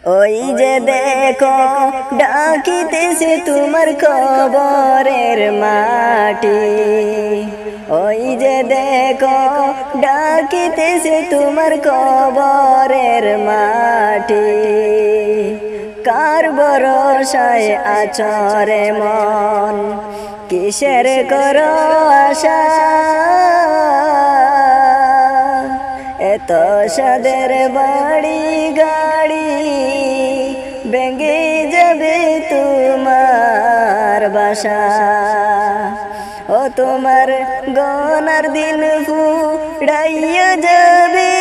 ওই যে দেখো ডাকিতেছে তোমার কবরের মাটি। ওই যে দেখো ডাকিতেছে তোমার কবরের মাটি। কার ভরসায় আছরে মন, কিসের করো আশা? এত সাদের বাড়ি গাড়ি ভেঙে যাবে তোমার বাসা। ও তোমার গনার দিন ফুরাইয়া যাবে,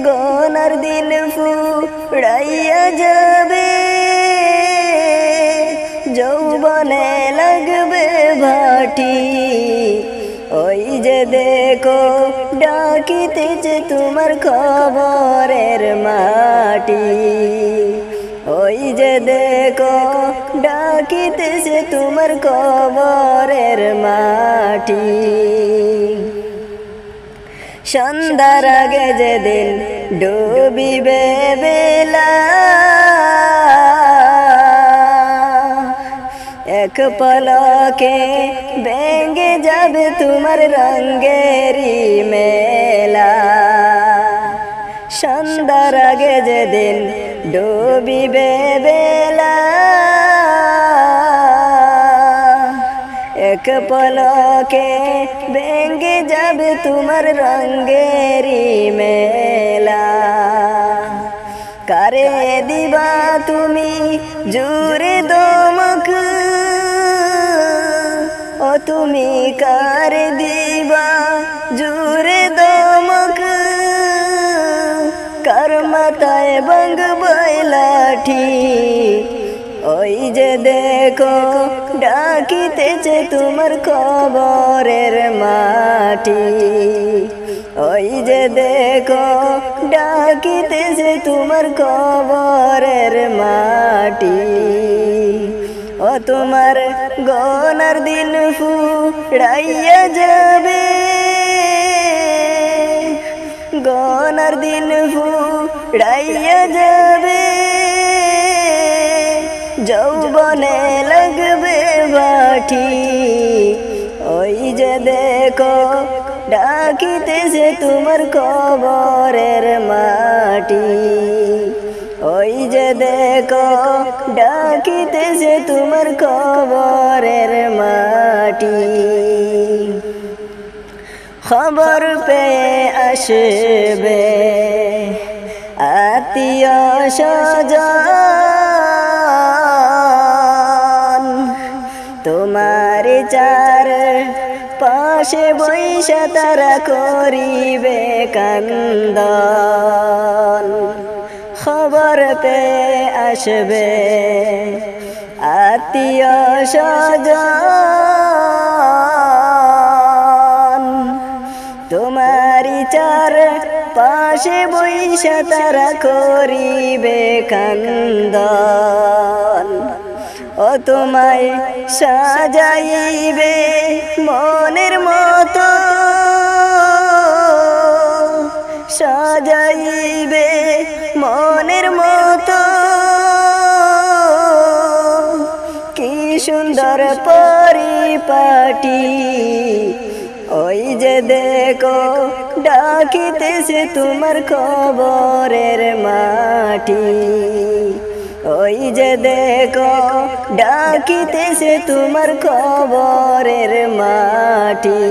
গনার দিন ফুরাইয়া যাবে। যৌবনে লাগবে ভাটি। ওই যে দেখো ডাকিতেছে তোমার কবরের মাটি। ওই যে দেখো ডাকিতেছে তোমার কবরের মাটি। সন্ধ্যার আগে যেদিন ডুবিবে বেলা, এক পলকে ভেঙে যাবে তোমার রঙেরি মেলা। সন্ধ্যার আগে যেদিন ডুবিবে বেলা, এক পলকে ভেঙে যাবে তোমার রঙেরি মেলা। কারে দিবা তুমি জোরে দমক, ও তুমি কারে দিবা জোরে দমক? কার মাথায় ভাঙবে লাঠি? ওই যে দেখো ডাকিতেছে তোমার কবরের মাটি। ওই যে দেখো ডাকিতেছে তোমার কবরের মাটি। ও তোমার গনার দিন ফুরাইয়া যাবে, গনার দিন ফুরাইয়া যাবে। যৌবনে লাগবে ভাটি। ওই যে দেখো ডাকিতেছে তোমার কবরের মাটি। ওই যে দেখো ডাকিতেছে তোমার কবরের মাটি। খবর পেয়ে আসবে আত্মীয় স্বজন, তোমার চার পাশে বৈশা তারা করিবে কান্দন। খবর পেয়ে আসবে আত্মীয় স্বজন, তোমারি চার পাশে বৈশা তারা করিবে কান্দন। ও তোমায় সাজাইবে মনের মতো, সাজাইবে মনের মতো। কি সুন্দর পরিপাটি। ওই যে দেখো ডাকিতেছে তোমার কবরের মাটি। ওই যে দেখো ডাকিতেছে তোমার কবরের মাটি।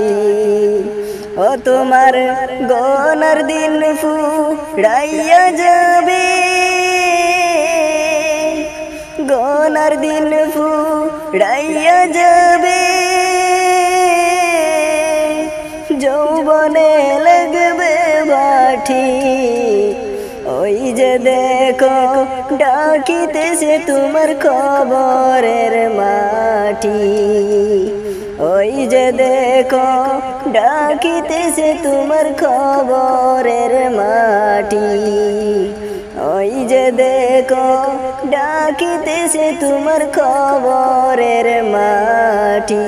ও তোমার গনার দিন ফুরাইয়া যাবে, গনার দিন ফুরাইয়া যাবে। যৌবনে লাগবে ভাটি। ওই যে দেখো ডাকিতেছে তোমার কবরের মাটি। ওই যে দেখো ডাকিতেছে তোমার কবরের মাটি। ওই যে দেখো ডাকিতেছে তোমার কবরের মাটি।